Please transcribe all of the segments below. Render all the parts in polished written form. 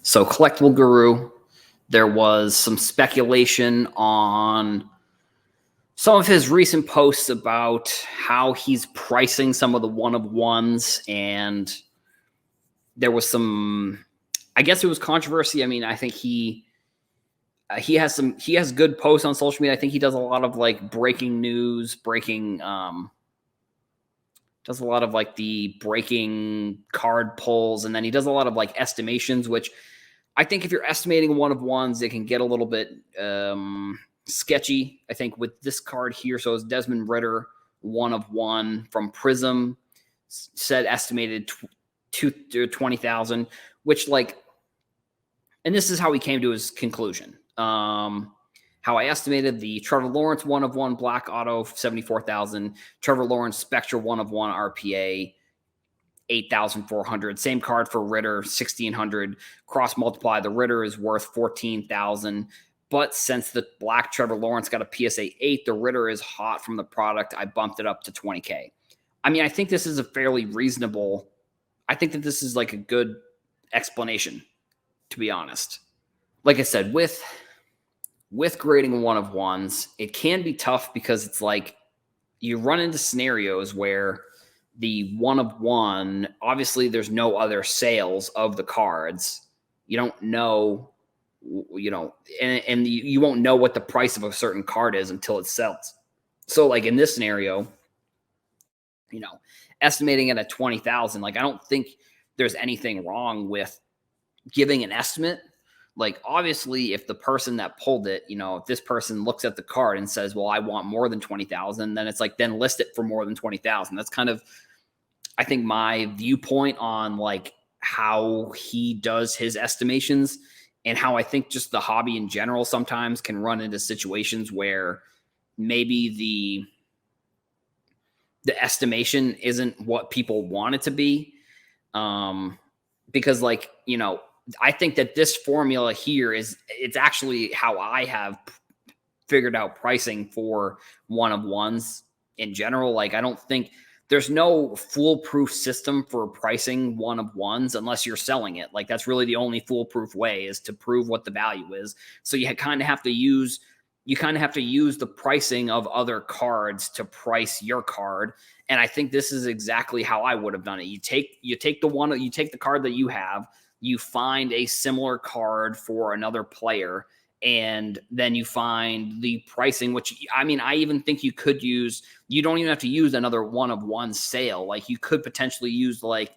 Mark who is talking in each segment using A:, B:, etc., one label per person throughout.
A: So, Collectible Guru, there was some speculation on some of his recent posts about how he's pricing some of the one of ones, and there was some, I guess it was controversy. I mean, I think he has good posts on social media. I think he does a lot of like breaking news, does a lot of like the breaking card pulls, and then he does a lot of like estimations, which I think if you're estimating one of ones, it can get a little bit sketchy. I think with this card here, so it's Desmond Ritter, one of one from Prism, said estimated 20,000, which like, and this is how he came to his conclusion. How I estimated the Trevor Lawrence one of one Black Auto 74,000, Trevor Lawrence Spectra one of one RPA 8,400. Same card for Ritter 1,600. Cross multiply, the Ritter is worth 14,000. But since the Black Trevor Lawrence got a PSA 8, the Ritter is hot from the product. I bumped it up to 20K. I mean, I think this is a fairly reasonable. I think that this is like a good explanation, to be honest. Like I said, with grading one of ones, it can be tough because it's like you run into scenarios where the one of one, obviously there's no other sales of the cards. You don't know, and you won't know what the price of a certain card is until it sells. So like in this scenario, estimating it at 20,000, like I don't think there's anything wrong with giving an estimate. Like, obviously, if the person that pulled it, if this person looks at the card and says, well, I want more than 20,000, then it's like, then list it for more than 20,000. That's kind of, I think, my viewpoint on like how he does his estimations, and how I think just the hobby in general sometimes can run into situations where maybe the estimation isn't what people want it to be. Because like, I think that this formula here it's actually how I have figured out pricing for one of ones in general. Like, I don't think there's no foolproof system for pricing one of ones unless you're selling it. Like, that's really the only foolproof way, is to prove what the value is. So you kind of have to use the pricing of other cards to price your card. And I think this is exactly how I would have done it. You take the card that you have, you find a similar card for another player, and then you find the pricing, which, I mean, I even think you don't even have to use another one of one sale. Like, you could potentially use like,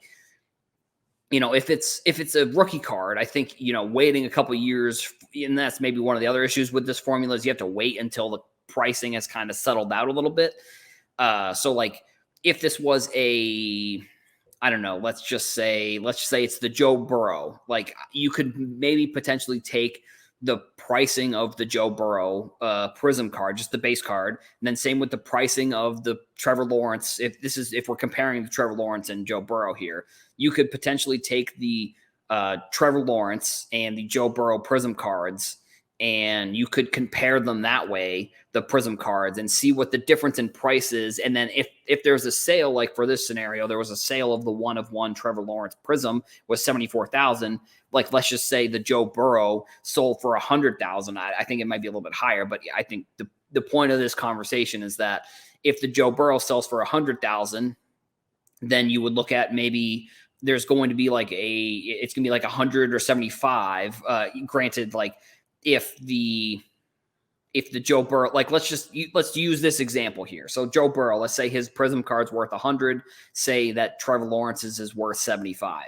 A: if it's a rookie card, I think, waiting a couple years, and that's maybe one of the other issues with this formula, is you have to wait until the pricing has kind of settled out a little bit. So like, if this was I don't know, let's say it's the Joe Burrow. Like, you could maybe potentially take the pricing of the Joe Burrow Prism card, just the base card, and then same with the pricing of the Trevor Lawrence. If we're comparing the Trevor Lawrence and Joe Burrow here, you could potentially take the Trevor Lawrence and the Joe Burrow Prism cards, and you could compare them that way, the Prism cards, and see what the difference in price is. And then if there's a sale, like for this scenario, there was a sale of the one of one Trevor Lawrence Prism was 74,000. Like, let's just say the Joe Burrow sold for 100,000. I think it might be a little bit higher, but I think the point of this conversation is that if the Joe Burrow sells for 100,000, then you would look at maybe there's going to be like it's going to be like 100 or 75. Granted, like, if the Joe Burrow, like, let's use this example here. So Joe Burrow, let's say his Prism card's worth 100, say that Trevor Lawrence's is worth 75.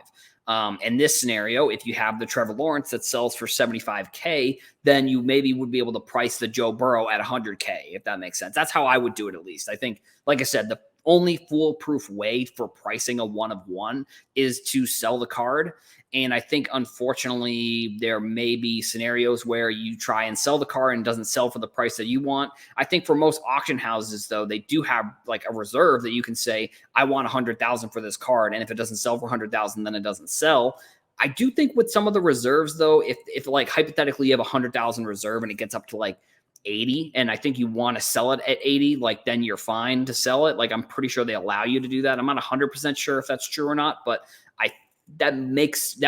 A: In this scenario, if you have the Trevor Lawrence that sells for 75K, then you maybe would be able to price the Joe Burrow at 100K, if that makes sense. That's how I would do it, at least. I think, like I said, the only foolproof way for pricing a one of one is to sell the card. And I think, unfortunately, there may be scenarios where you try and sell the card and it doesn't sell for the price that you want. I think for most auction houses, though, they do have like a reserve that you can say, I want 100,000 for this card. And if it doesn't sell for 100,000, then it doesn't sell. I do think with some of the reserves, though, if like hypothetically you have 100,000 reserve and it gets up to like 80, and I think you want to sell it at 80, like, then you're fine to sell it. Like, I'm pretty sure they allow you to do that. I'm not 100% sure if that's true or not, but I that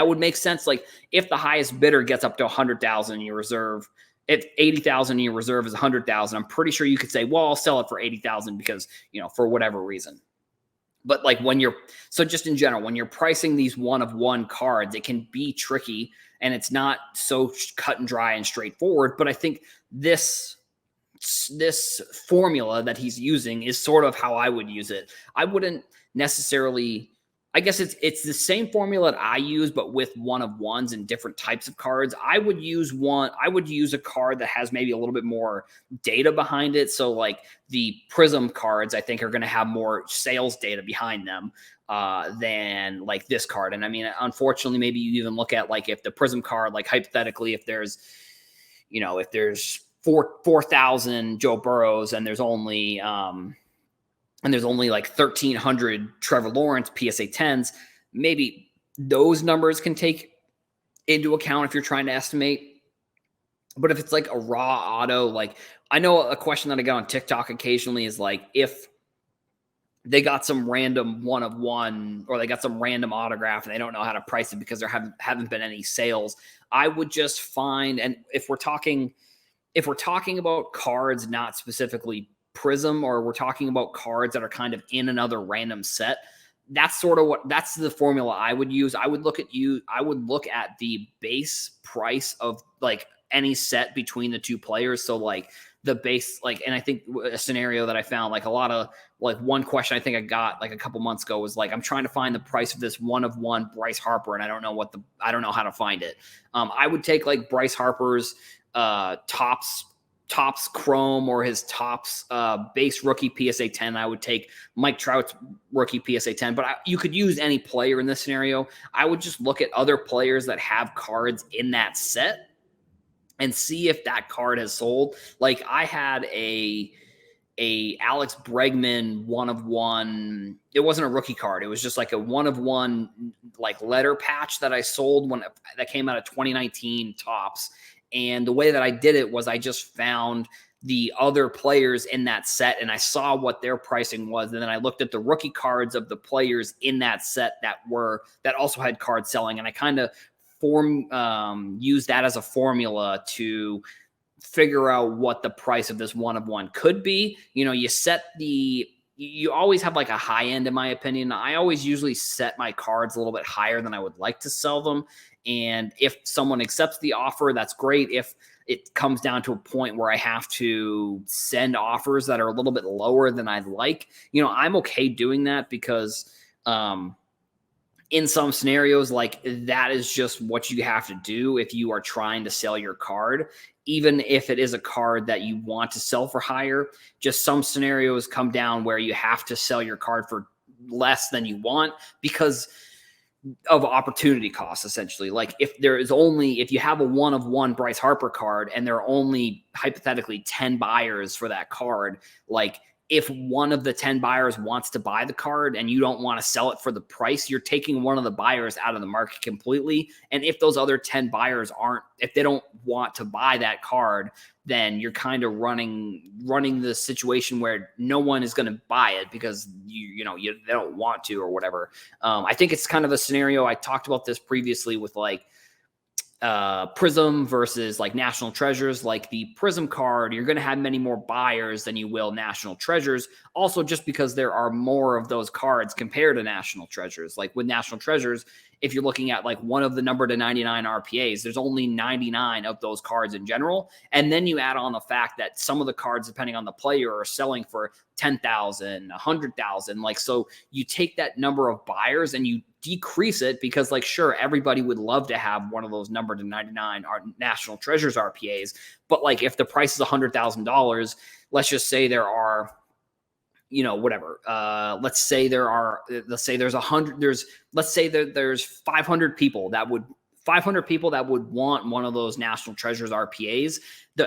A: would make sense. Like if the highest bidder gets up to 100,000 in your reserve, if 80,000 in your reserve is 100,000, I'm pretty sure you could say, well, I'll sell it for 80,000 because, for whatever reason. But like so just in general, when you're pricing these one of one cards, it can be tricky and it's not so cut and dry and straightforward. But I think this formula that he's using is sort of how I would use it. I wouldn't necessarily, I guess it's the same formula that I use, but with one of ones and different types of cards. I would use a card that has maybe a little bit more data behind it. So like the Prism cards, I think are going to have more sales data behind them than like this card. And I mean, unfortunately, maybe you even look at like if the Prism card, like hypothetically, if there's 4,000 Joe Burrows and there's only like 1,300 Trevor Lawrence PSA 10s, maybe those numbers can take into account if you're trying to estimate. But if it's like a raw auto, like I know a question that I get on TikTok occasionally is like, if they got some random one of one or they got some random autograph and they don't know how to price it because there haven't been any sales, I would just find, and if we're talking about cards, not specifically Prism, or we're talking about cards that are kind of in another random set, that's the formula I would use. I would look at the base price of like any set between the two players. So like the base, like, and I think a scenario that I found, like a lot of, like one question I think I got like a couple months ago was like, I'm trying to find the price of this one of one Bryce Harper, and I don't know how to find it. I would take like Bryce Harper's Topps Chrome or his Topps base rookie PSA 10. I would take Mike Trout's rookie PSA 10, but you could use any player in this scenario. I would just look at other players that have cards in that set and see if that card has sold. Like I had a Alex Bregman one of one. It wasn't a rookie card. It was just like a one of one like letter patch that I sold that came out of 2019 Topps. And the way that I did it was I just found the other players in that set and I saw what their pricing was. And then I looked at the rookie cards of the players in that set that also had cards selling. And I kind of use that as a formula to figure out what the price of this one of one could be. You always have like a high end, in my opinion. I always usually set my cards a little bit higher than I would like to sell them. And if someone accepts the offer, that's great. If it comes down to a point where I have to send offers that are a little bit lower than I'd like, I'm okay doing that because in some scenarios, like that is just what you have to do if you are trying to sell your card, even if it is a card that you want to sell for higher. Just some scenarios come down where you have to sell your card for less than you want because of opportunity costs, essentially. Like if you have a one of one Bryce Harper card and there are only hypothetically 10 buyers for that card, like if one of the 10 buyers wants to buy the card and you don't want to sell it for the price, you're taking one of the buyers out of the market completely. And if those other 10 buyers if they don't want to buy that card, then you're kind of running the situation where no one is going to buy it because they don't want to or whatever. I think it's kind of a scenario. I talked about this previously with like Prism versus like National Treasures. Like the Prism card, you're going to have many more buyers than you will National Treasures. Also, just because there are more of those cards compared to National Treasures. Like with National Treasures, if you're looking at like one of the number to 99 RPAs, there's only 99 of those cards in general. And then you add on the fact that some of the cards, depending on the player, are selling for 10,000, 100,000. Like, so you take that number of buyers and you decrease it because, like, sure, everybody would love to have one of those number to 99 National Treasures RPAs. But like, if the price is $100,000, let's just say there are, let's say there's 500 people that would want one of those National Treasures RPAs.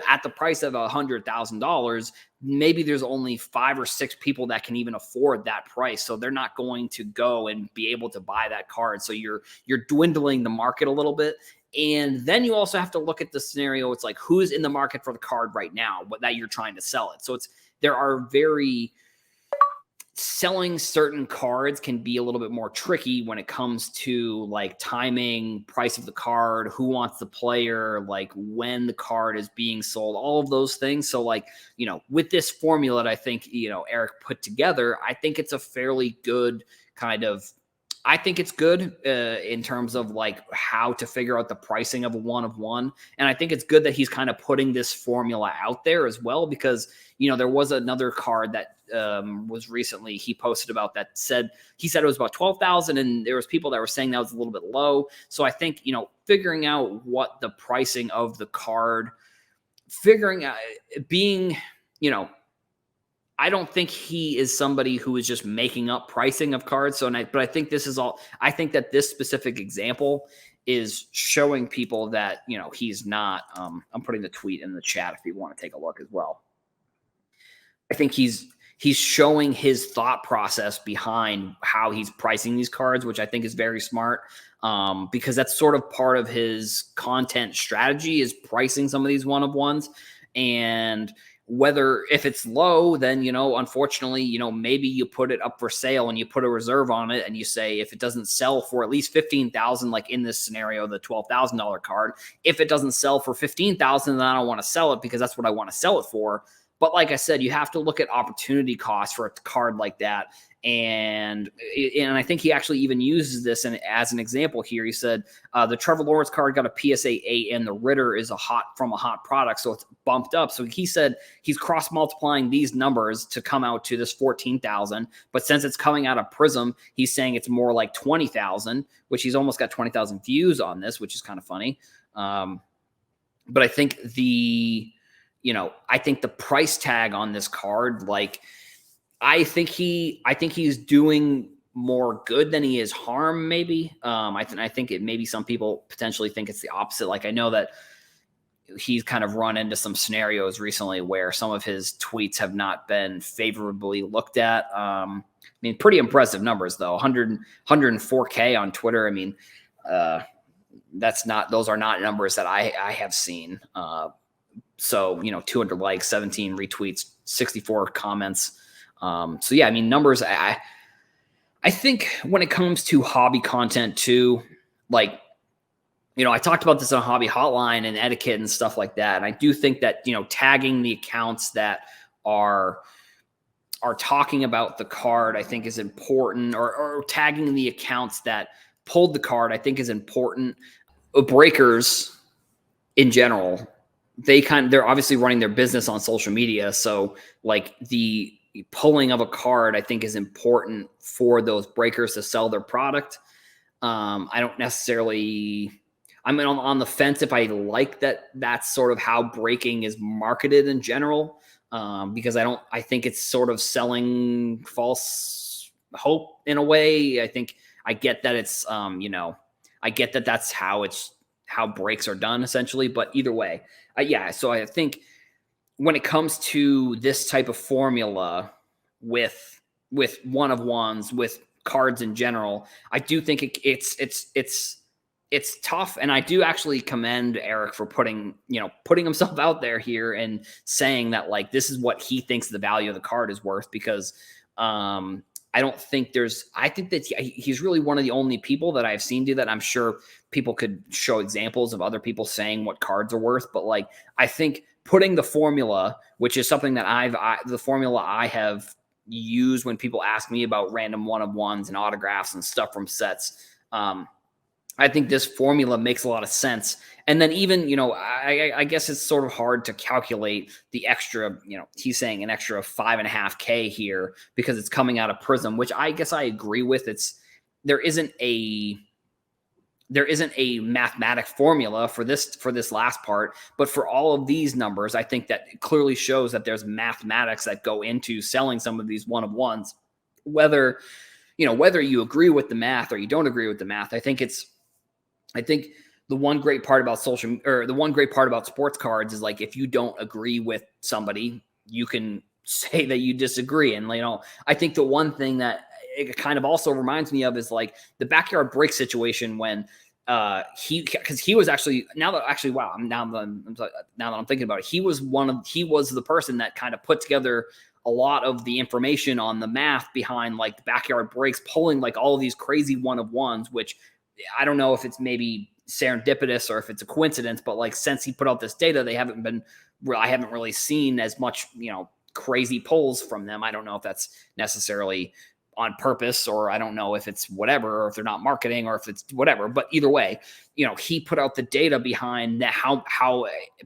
A: At the price of $100,000, maybe there's only 5 or 6 people that can even afford that price. So they're not going to go and be able to buy that card. So you're dwindling the market a little bit. And then you also have to look at the scenario. It's like, who's in the market for the card right now, but that you're trying to sell it. So there are selling certain cards can be a little bit more tricky when it comes to like timing, price of the card, who wants the player, like when the card is being sold, all of those things. So like, with this formula that I think, Eric put together, I think it's a fairly good kind of I think it's good in terms of like how to figure out the pricing of a one of one. And I think it's good that he's kind of putting this formula out there as well, because, there was another card that was recently he posted about that he said it was about 12,000, and there was people that were saying that was a little bit low. So I think, figuring out what the pricing of the card, figuring out being, I don't think he is somebody who is just making up pricing of cards. But I think this is all, I think that this specific example is showing people that, he's not, I'm putting the tweet in the chat if you want to take a look as well. I think he's showing his thought process behind how he's pricing these cards, which I think is very smart, because that's sort of part of his content strategy is pricing some of these one-of-ones. And if it's low, then, unfortunately, maybe you put it up for sale and you put a reserve on it and you say, if it doesn't sell for at least 15,000, like in this scenario, the $12,000 card, if it doesn't sell for 15,000, then I don't want to sell it because that's what I want to sell it for. But like I said, you have to look at opportunity costs for a card like that. And I think he actually even uses this as an example here. He said the Trevor Lawrence card got a PSA 8 and the Ritter is from a hot product, so it's bumped up. So he said he's cross multiplying these numbers to come out to this 14,000. But since it's coming out of Prism, he's saying it's more like 20,000, which he's almost got 20,000 views on this, which is kind of funny. But I think I think the price tag on this card, like, I think he's doing more good than he is harm, maybe. I think maybe some people potentially think it's the opposite. Like, I know that he's kind of run into some scenarios recently where some of his tweets have not been favorably looked at. I mean, pretty impressive numbers though. 104K on Twitter. I mean, those are not numbers that I have seen. So, 200 likes, 17 retweets, 64 comments. So yeah, I mean, numbers, I think when it comes to hobby content too, like, I talked about this on Hobby Hotline and etiquette and stuff like that. And I do think that, tagging the accounts that are talking about the card, I think is important, or tagging the accounts that pulled the card, I think is important. Breakers in general, they're obviously running their business on social media. So like the pulling of a card, I think, is important for those breakers to sell their product. I don't necessarily, I'm on the fence if I like that that's sort of how breaking is marketed in general, because I think it's sort of selling false hope in a way. I think I get that it's, I get that that's how breaks are done essentially, but either way, yeah. So I think when it comes to this type of formula with one-of-ones, with cards in general, I do think it's tough. And I do actually commend Eric for putting himself out there here and saying that, like, this is what he thinks the value of the card is worth, because I think that he's really one of the only people that I've seen do that. I'm sure people could show examples of other people saying what cards are worth, but like, I think putting the formula, which is something that the formula I have used when people ask me about random one-of-ones and autographs and stuff from sets. I think this formula makes a lot of sense. And then even, I guess it's sort of hard to calculate the extra, he's saying an extra 5.5K here because it's coming out of Prism, which I guess I agree with. There isn't a mathematic formula for this last part, but for all of these numbers, I think that it clearly shows that there's mathematics that go into selling some of these one-of-ones, whether you agree with the math or you don't agree with the math. I think the one great part about sports cards is, like, if you don't agree with somebody, you can say that you disagree. And, I think the one thing that it kind of also reminds me of is like the backyard break situation when because he was actually, now that I'm thinking about it, he was the person that kind of put together a lot of the information on the math behind like the backyard breaks, pulling like all of these crazy one of ones, which I don't know if it's maybe serendipitous or if it's a coincidence, but like since he put out this data, I haven't really seen as much, crazy pulls from them. I don't know if that's necessarily on purpose, or I don't know if it's whatever, or if they're not marketing, or if it's whatever. But either way, he put out the data behind that, how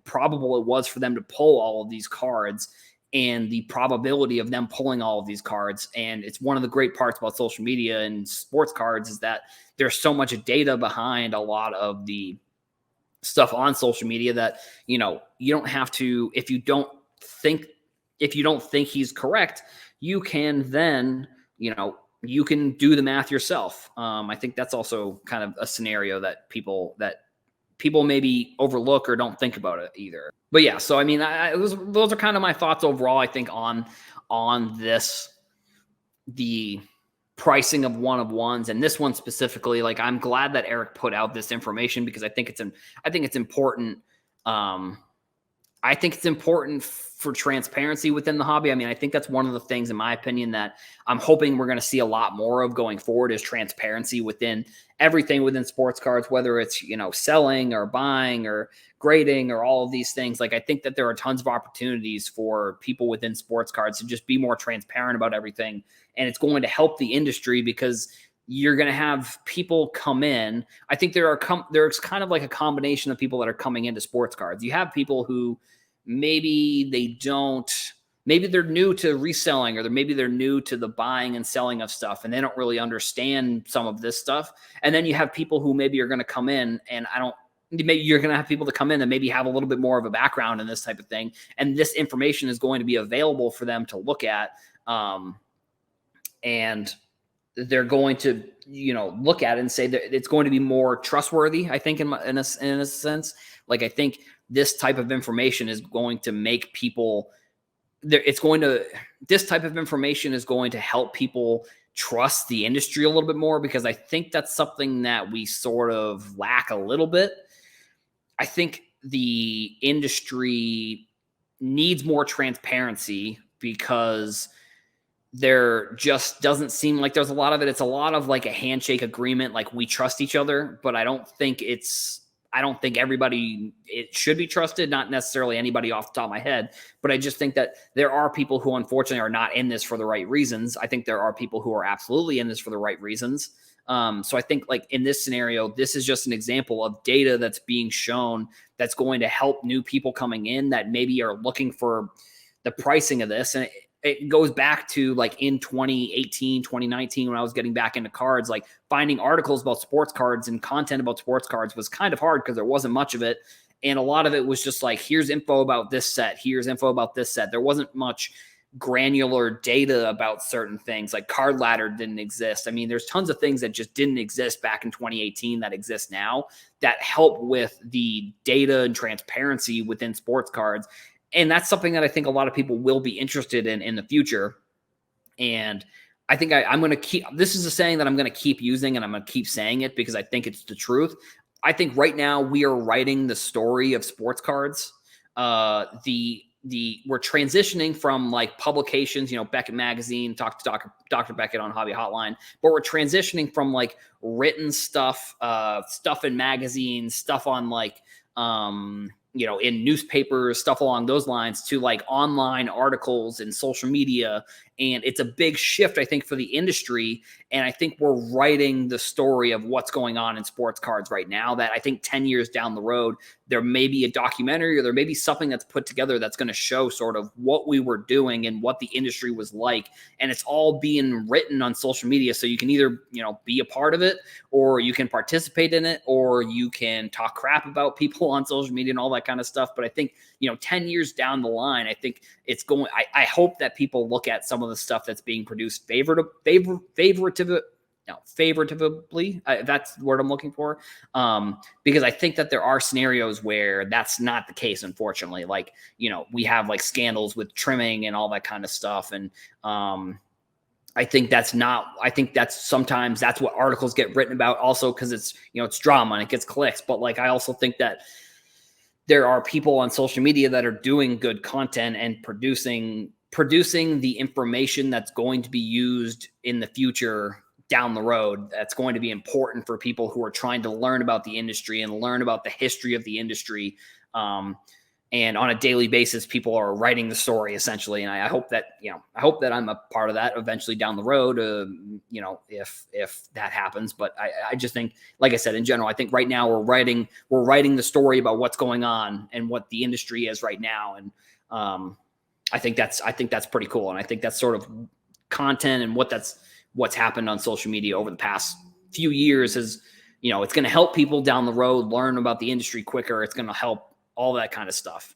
A: probable it was for them to pull all of these cards and the probability of them pulling all of these cards. And it's one of the great parts about social media and sports cards is that there's so much data behind a lot of the stuff on social media that, you don't have to, if you don't think he's correct, you can then, you can do the math yourself. I think that's also kind of a scenario that people maybe overlook or don't think about it either. But yeah, so I mean, those are kind of my thoughts overall, I think, on this, the pricing of one of ones, and this one specifically. Like, I'm glad that Eric put out this information because I think it's important. I think it's important for transparency within the hobby. I mean, I think that's one of the things, in my opinion, that I'm hoping we're going to see a lot more of going forward, is transparency within everything within sports cards, whether it's, selling or buying or grading or all of these things. Like, I think that there are tons of opportunities for people within sports cards to just be more transparent about everything. And it's going to help the industry because you're going to have people come in. I think there's kind of like a combination of people that are coming into sports cards. You have people who maybe they're new to reselling, or maybe they're new to the buying and selling of stuff, and they don't really understand some of this stuff. And then you have people who maybe are going to come in, and maybe you're going to have people that come in that maybe have a little bit more of a background in this type of thing. And this information is going to be available for them to look at. And they're going to, look at it and say that it's going to be more trustworthy, I think, in a sense. Like, I think this type of information is going to make people this type of information is going to help people trust the industry a little bit more, because I think that's something that we sort of lack a little bit. I think the industry needs more transparency because there just doesn't seem like there's a lot of it. It's a lot of like a handshake agreement, like we trust each other, but I don't think everybody, it should be trusted, not necessarily anybody off the top of my head, but I just think that there are people who unfortunately are not in this for the right reasons. I think there are people who are absolutely in this for the right reasons. So I think, like, in this scenario, this is just an example of data that's being shown that's going to help new people coming in that maybe are looking for the pricing of this. And it goes back to like in 2018, 2019, when I was getting back into cards, like finding articles about sports cards and content about sports cards was kind of hard because there wasn't much of it. And a lot of it was just like, here's info about this set. Here's info about this set. There wasn't much granular data about certain things. Like Card Ladder didn't exist. I mean, there's tons of things that just didn't exist back in 2018 that exist now that help with the data and transparency within sports cards. And that's something that I think a lot of people will be interested in the future. And I think I'm going to keep, this is a saying that I'm going to keep using, and I'm going to keep saying it because I think it's the truth. I think right now we are writing the story of sports cards. We're transitioning from like publications, Beckett Magazine, talk to Dr. Beckett on Hobby Hotline, but we're transitioning from like written stuff, stuff in magazines, stuff on like, in newspapers, stuff along those lines, to like online articles and social media. And it's a big shift, I think, for the industry. And I think we're writing the story of what's going on in sports cards right now, that I think 10 years down the road, there may be a documentary or there may be something that's put together that's going to show sort of what we were doing and what the industry was like. And it's all being written on social media. So you can either, be a part of it, or you can participate in it, or you can talk crap about people on social media and all that kind of stuff. But I think, 10 years down the line, I think it's going, I hope that people look at some of the stuff that's being produced favorably. That's the word I'm looking for. Because I think that there are scenarios where that's not the case, unfortunately. Like, we have like scandals with trimming and all that kind of stuff. And, I think that's sometimes that's what articles get written about also, because it's, it's drama and it gets clicks. But like, I also think that there are people on social media that are doing good content and producing producing the information that's going to be used in the future down the road, that's going to be important for people who are trying to learn about the industry and learn about the history of the industry. And on a daily basis, people are writing the story essentially. And I hope that, I hope that I'm a part of that eventually down the road, if that happens. But I just think, like I said, in general, I think right now we're writing the story about what's going on and what the industry is right now. And I think that's pretty cool. And I think that's sort of content and what's happened on social media over the past few years is, it's going to help people down the road learn about the industry quicker. It's going to help all that kind of stuff.